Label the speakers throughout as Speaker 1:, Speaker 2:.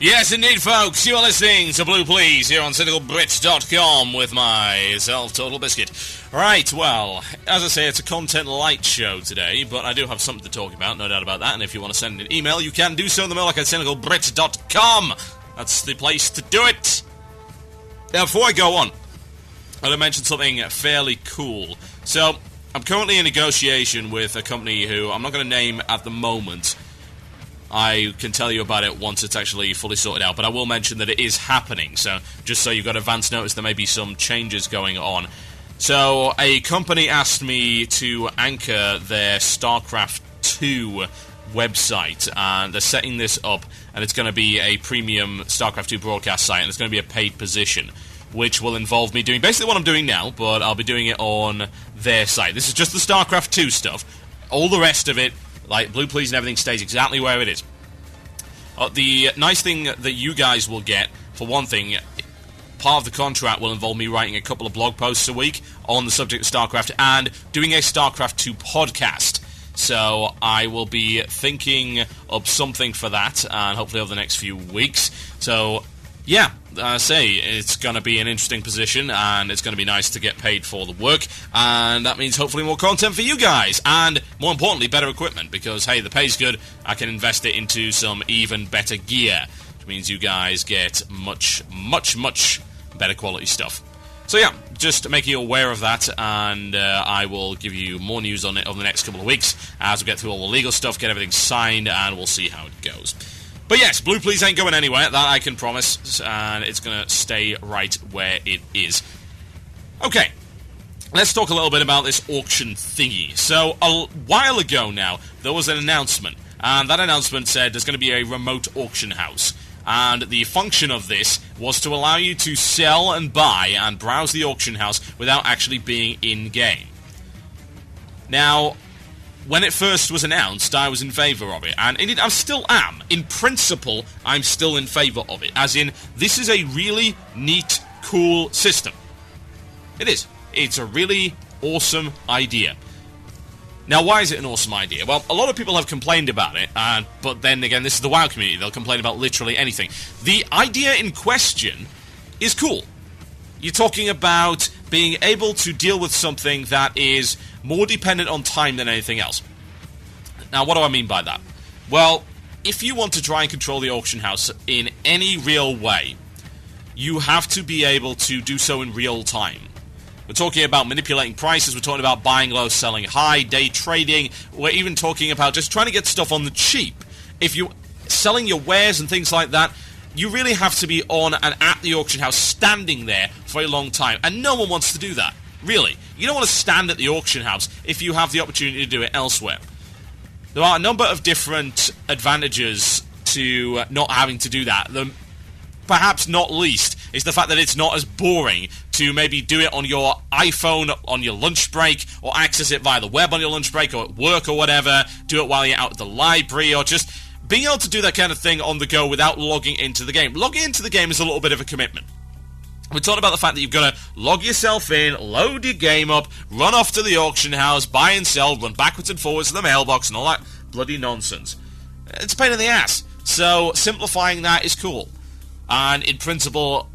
Speaker 1: Yes, indeed, folks. You are listening to Blue Please here on CynicalBrit.com with myself, Total Biscuit. Right, well, as I say, it's a content light show today, but I do have something to talk about, no doubt about that, and if you want to send an email, you can do so in the mail at CynicalBrit.com. That's the place to do it. Now, before I go on, I'm going to mention something fairly cool. So, I'm currently in negotiation with a company who I'm not going to name at the moment. I can tell you about it once it's actually fully sorted out, but I will mention that it is happening, so just so you've got advance notice there may be some changes going on. So, a company asked me to anchor their StarCraft 2 website, and they're setting this up, and it's going to be a premium StarCraft 2 broadcast site, and it's going to be a paid position, which will involve me doing basically what I'm doing now, but I'll be doing it on their site. This is just the StarCraft 2 stuff. All the rest of it, like Blue Please and everything, stays exactly where it is. The nice thing that you guys will get, for one thing, part of the contract will involve me writing a couple of blog posts a week on the subject of StarCraft and doing a StarCraft 2 podcast. So I will be thinking of something for that, and hopefully over the next few weeks. So, yeah, I say, it's going to be an interesting position, and it's going to be nice to get paid for the work, and that means hopefully more content for you guys, and more importantly, better equipment, because, hey, the pay's good, I can invest it into some even better gear, which means you guys get much, much, much better quality stuff. So yeah, just making you aware of that, and I will give you more news on it over the next couple of weeks, as we get through all the legal stuff, get everything signed, and we'll see how it goes. But yes, Blue Please ain't going anywhere, that I can promise, and it's going to stay right where it is. Okay, let's talk a little bit about this auction thingy. So, a while ago now, there was an announcement, and that announcement said there's going to be a remote auction house. And the function of this was to allow you to sell and buy and browse the auction house without actually being in-game. Now, when it first was announced, I was in favour of it, and indeed I still am. In principle, I'm still in favour of it, as in, this is a really neat, cool system. It is. It's a really awesome idea. Now, why is it an awesome idea? Well, a lot of people have complained about it, but then again, this is the WoW community, they'll complain about literally anything. The idea in question is cool. You're talking about being able to deal with something that is more dependent on time than anything else. Now, what do I mean by that? Well, if you want to try and control the auction house in any real way, you have to be able to do so in real time. We're talking about manipulating prices, we're talking about buying low, selling high, day trading, we're even talking about just trying to get stuff on the cheap. If you're selling your wares and things like that, you really have to be on and at the auction house, standing there for a long time, and no one wants to do that. Really. You don't want to stand at the auction house if you have the opportunity to do it elsewhere. There are a number of different advantages to not having to do that. Perhaps not least is the fact that it's not as boring to maybe do it on your iPhone on your lunch break, or access it via the web on your lunch break, or at work or whatever, do it while you're out at the library, or just being able to do that kind of thing on the go without logging into the game. Logging into the game is a little bit of a commitment. We're talking about the fact that you've got to log yourself in, load your game up, run off to the auction house, buy and sell, run backwards and forwards to the mailbox, and all that bloody nonsense. It's a pain in the ass. So, simplifying that is cool. And in principle,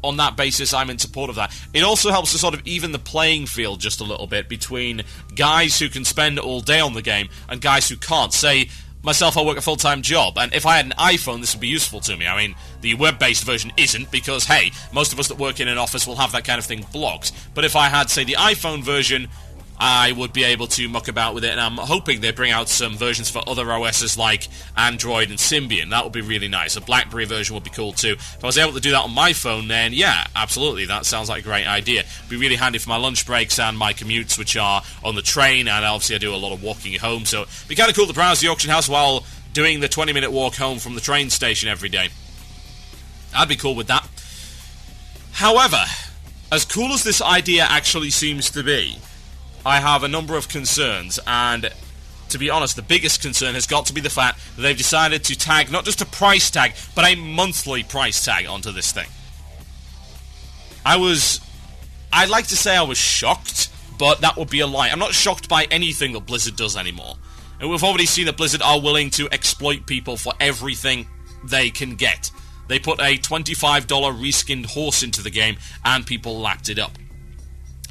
Speaker 1: on that basis, I'm in support of that. It also helps to sort of even the playing field just a little bit between guys who can spend all day on the game and guys who can't. Say, myself, I work a full-time job, and if I had an iPhone, this would be useful to me. I mean, the web-based version isn't, because, hey, most of us that work in an office will have that kind of thing blocked. But if I had, say, the iPhone version, I would be able to muck about with it, and I'm hoping they bring out some versions for other OSs like Android and Symbian. That would be really nice. A BlackBerry version would be cool too. If I was able to do that on my phone, then yeah, absolutely, that sounds like a great idea. It'd be really handy for my lunch breaks and my commutes, which are on the train, and obviously I do a lot of walking home, so it'd be kind of cool to browse the auction house while doing the 20-minute walk home from the train station every day. I'd be cool with that. However, as cool as this idea actually seems to be, I have a number of concerns, and to be honest, the biggest concern has got to be the fact that they've decided to tag not just a price tag, but a monthly price tag onto this thing. I'd like to say I was shocked, but that would be a lie. I'm not shocked by anything that Blizzard does anymore. And we've already seen that Blizzard are willing to exploit people for everything they can get. They put a $25 reskinned horse into the game, and people lapped it up.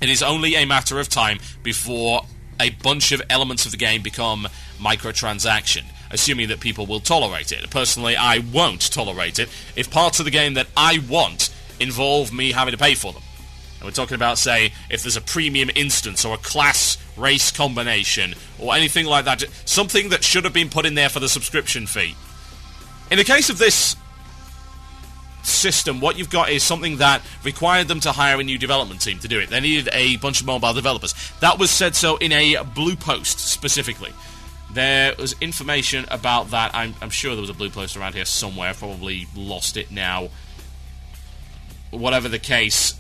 Speaker 1: It is only a matter of time before a bunch of elements of the game become microtransaction, assuming that people will tolerate it. Personally, I won't tolerate it if parts of the game that I want involve me having to pay for them. And we're talking about, say, if there's a premium instance or a class race combination or anything like that, something that should have been put in there for the subscription fee. In the case of this system, what you've got is something that required them to hire a new development team to do it. They needed a bunch of mobile developers. That was said so in a blue post, specifically. There was information about that. I'm sure there was a blue post around here somewhere. I've probably lost it now. Whatever the case...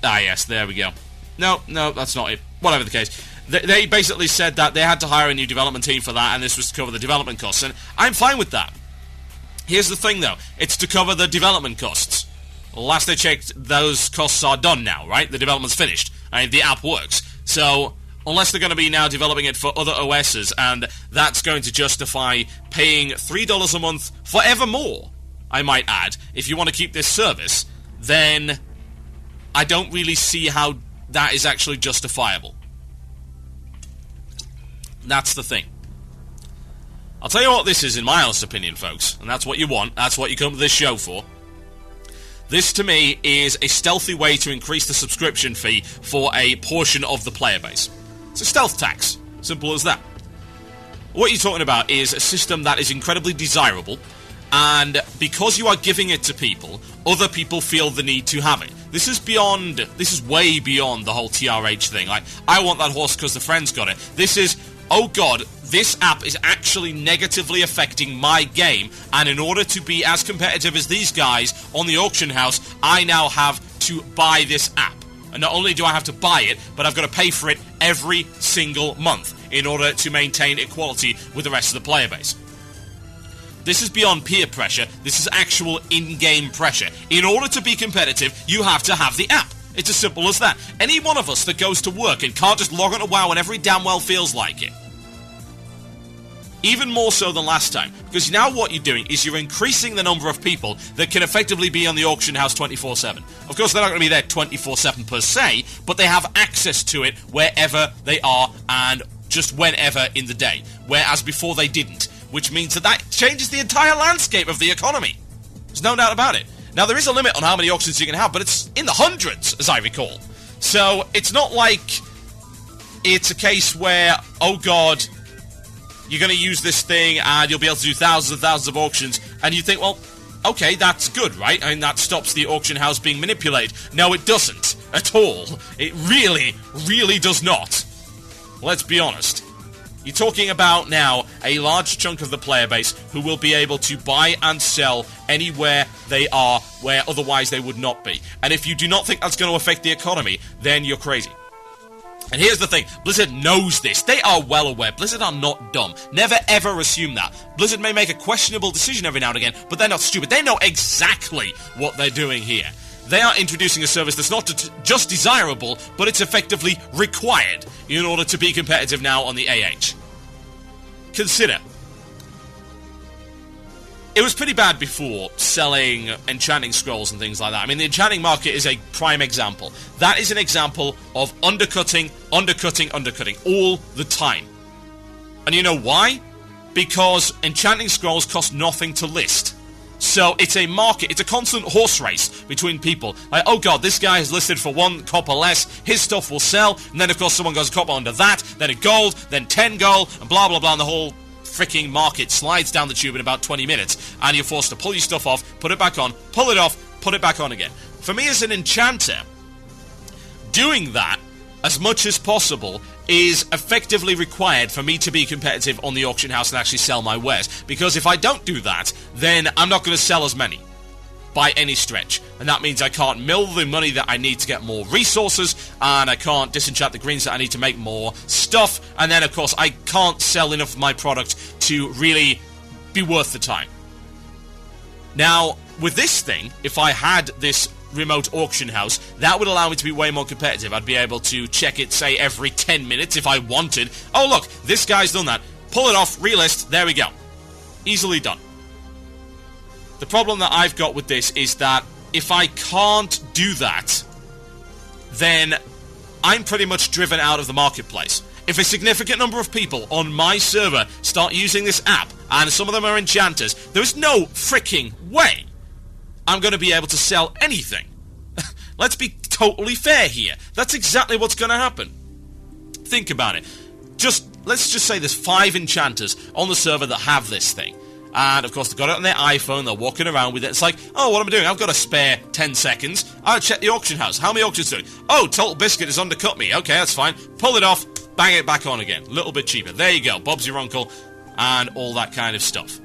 Speaker 1: Ah, yes, there we go. No, that's not it. Whatever the case. They basically said that they had to hire a new development team for that, and this was to cover the development costs, and I'm fine with that. Here's the thing, though. It's to cover the development costs. Last I checked, those costs are done now, right? The development's finished. The app works. So, unless they're going to be now developing it for other OSs, and that's going to justify paying $3 a month forevermore, I might add, if you want to keep this service, then I don't really see how that is actually justifiable. That's the thing. I'll tell you what this is, in my honest opinion, folks, and that's what you want, that's what you come to this show for. This, to me, is a stealthy way to increase the subscription fee for a portion of the player base. It's a stealth tax. Simple as that. What you're talking about is a system that is incredibly desirable, and because you are giving it to people, other people feel the need to have it. This is way beyond the whole TRH thing. Like, I want that horse because the friend's got it. This is, oh god, this app is actually negatively affecting my game, and in order to be as competitive as these guys on the auction house, I now have to buy this app. And not only do I have to buy it, but I've got to pay for it every single month in order to maintain equality with the rest of the player base. This is beyond peer pressure. This is actual in-game pressure. In order to be competitive, you have to have the app. It's as simple as that. Any one of us that goes to work and can't just log on to WoW whenever he damn well feels like it. Even more so than last time. Because now what you're doing is you're increasing the number of people that can effectively be on the auction house 24/7. Of course, they're not going to be there 24/7 per se, but they have access to it wherever they are and just whenever in the day. Whereas before they didn't. Which means that changes the entire landscape of the economy. There's no doubt about it. Now, there is a limit on how many auctions you can have, but it's in the hundreds, as I recall. So, it's not like it's a case where, oh god, you're going to use this thing and you'll be able to do thousands and thousands of auctions, and you think, well, okay, that's good, right? I mean, that stops the auction house being manipulated. No, it doesn't at all. It really, really does not. Let's be honest. You're talking about now a large chunk of the player base who will be able to buy and sell anywhere they are, where otherwise they would not be. And if you do not think that's going to affect the economy, then you're crazy. And here's the thing, Blizzard knows this. They are well aware. Blizzard are not dumb. Never ever assume that. Blizzard may make a questionable decision every now and again, but they're not stupid. They know exactly what they're doing here. They are introducing a service that's not just desirable, but it's effectively required in order to be competitive now on the AH. Consider. It was pretty bad before selling enchanting scrolls and things like that. I mean, the enchanting market is a prime example. That is an example of undercutting all the time. And you know why? Because enchanting scrolls cost nothing to list. So it's a market, it's a constant horse race between people. Like, oh god, this guy is listed for 1 copper less, his stuff will sell, and then of course someone goes a copper under that, then a gold, then 10 gold, and blah blah blah, and the whole freaking market slides down the tube in about 20 minutes, and you're forced to pull your stuff off, put it back on, pull it off, put it back on again. For me as an enchanter, doing that as much as possible is effectively required for me to be competitive on the auction house and actually sell my wares. Because if I don't do that, then I'm not going to sell as many by any stretch. And that means I can't mill the money that I need to get more resources, and I can't disenchant the greens that I need to make more stuff, and then of course I can't sell enough of my product to really be worth the time. Now, with this thing, if I had this remote auction house, that would allow me to be way more competitive. I'd be able to check it, say, every 10 minutes if I wanted. Oh, look, this guy's done that. Pull it off, relist, there we go. Easily done. The problem that I've got with this is that if I can't do that, then I'm pretty much driven out of the marketplace. If a significant number of people on my server start using this app, and some of them are enchanters, there's no freaking way I'm going to be able to sell anything. Let's be totally fair here. That's exactly what's going to happen. Think about it. Let's just say there's 5 enchanters on the server that have this thing. And, of course, they've got it on their iPhone, they're walking around with it. It's like, oh, what am I doing? I've got a spare 10 seconds. I'll check the auction house. How many auctions doing? Oh, Total Biscuit has undercut me. Okay, that's fine. Pull it off, bang it back on again. A little bit cheaper. There you go. Bob's your uncle, and all that kind of stuff.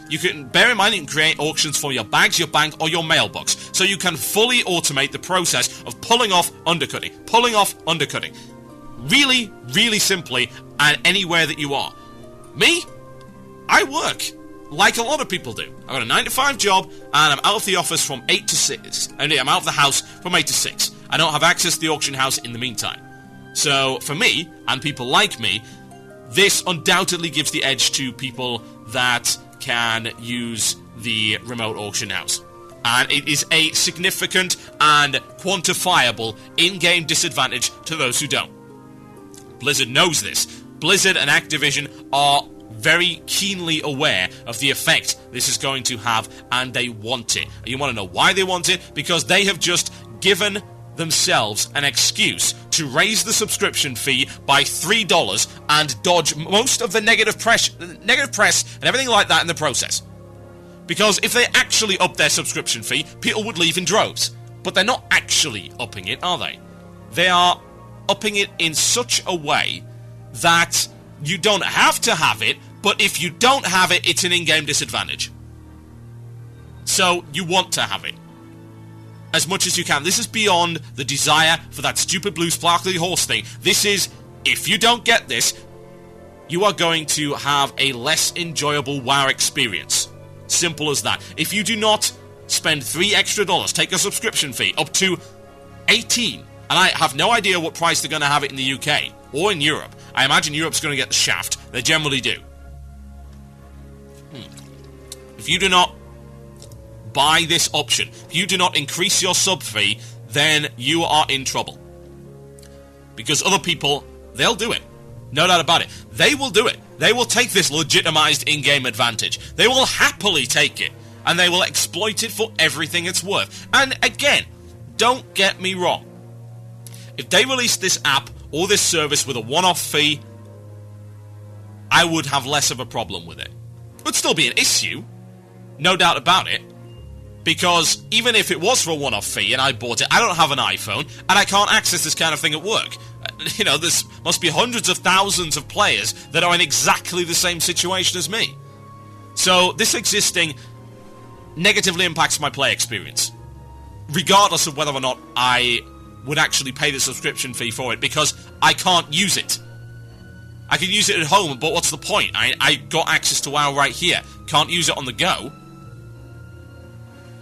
Speaker 1: You can, bear in mind, you can create auctions for your bags, your bank, or your mailbox. So you can fully automate the process of pulling off undercutting. Pulling off undercutting. Really, really simply, and anywhere that you are. Me? I work like a lot of people do. I've got a 9-to-5 job, and I'm out of the office from 8 to 6. I'm out of the house from 8 to 6. I don't have access to the auction house in the meantime. So, for me, and people like me, this undoubtedly gives the edge to people that can use the remote auction house. And it is a significant and quantifiable in-game disadvantage to those who don't. Blizzard knows this. Blizzard and Activision are very keenly aware of the effect this is going to have, and they want it. And you want to know why they want it? Because they have just given themselves an excuse to raise the subscription fee by $3 and dodge most of the negative press and everything like that in the process. Because if they actually upped their subscription fee, people would leave in droves. But they're not actually upping it, are they? They are upping it in such a way that you don't have to have it, but if you don't have it, it's an in-game disadvantage. So, you want to have it. As much as you can. This is beyond the desire for that stupid blue sparkly horse thing. This is, if you don't get this, you are going to have a less enjoyable WoW experience. Simple as that. If you do not spend $3 extra, take a subscription fee up to 18, and I have no idea what price they're going to have it in the UK or in Europe. I imagine Europe's going to get the shaft. They generally do. If you do not buy this option, if you do not increase your sub fee, then you are in trouble. Because other people, they'll do it. No doubt about it. They will do it. They will take this legitimized in-game advantage. They will happily take it. And they will exploit it for everything it's worth. And again, don't get me wrong. If they released this app or this service with a one-off fee, I would have less of a problem with it. It would still be an issue. No doubt about it. Because even if it was for a one-off fee and I bought it, I don't have an iPhone and I can't access this kind of thing at work. You know, there must be hundreds of thousands of players that are in exactly the same situation as me. So this existing negatively impacts my play experience, regardless of whether or not I would actually pay the subscription fee for it, because I can't use it. I can use it at home, but what's the point? I got access to WoW right here. Can't use it on the go.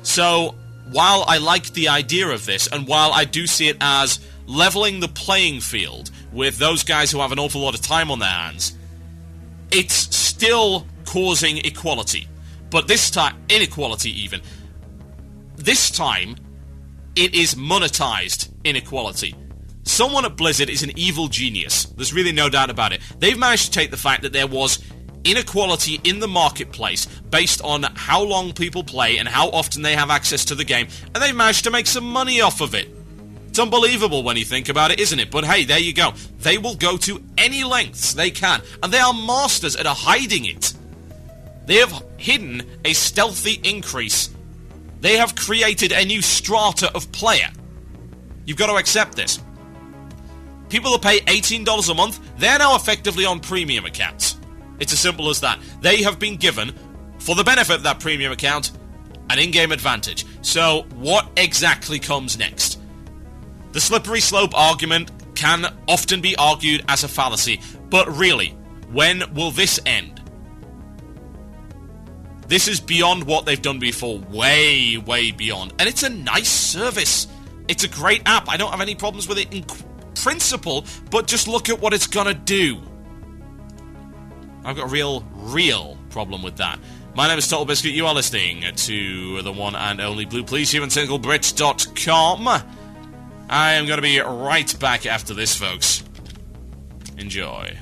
Speaker 1: So, while I like the idea of this, and while I do see it as leveling the playing field with those guys who have an awful lot of time on their hands, it's still causing equality. But this time, inequality even. This time, it is monetized inequality. Someone at Blizzard is an evil genius. There's really no doubt about it. They've managed to take the fact that there was inequality in the marketplace based on how long people play and how often they have access to the game, and they've managed to make some money off of it. It's unbelievable when you think about it, isn't it? But hey, there you go. They will go to any lengths they can, and they are masters at hiding it. They have hidden a stealthy increase. They have created a new strata of player. You've got to accept this. People that pay $18 a month, they're now effectively on premium accounts. It's as simple as that. They have been given, for the benefit of that premium account, an in-game advantage. So, what exactly comes next? The slippery slope argument can often be argued as a fallacy, but really, when will this end? This is beyond what they've done before, way, way beyond. And it's a nice service. It's a great app. I don't have any problems with it in principle, but just look at what it's gonna do. I've got a real problem with that. My name is Total Biscuit. You are listening to the one and only Blue Police here on thingie.com. I am going to be right back after this, folks. Enjoy.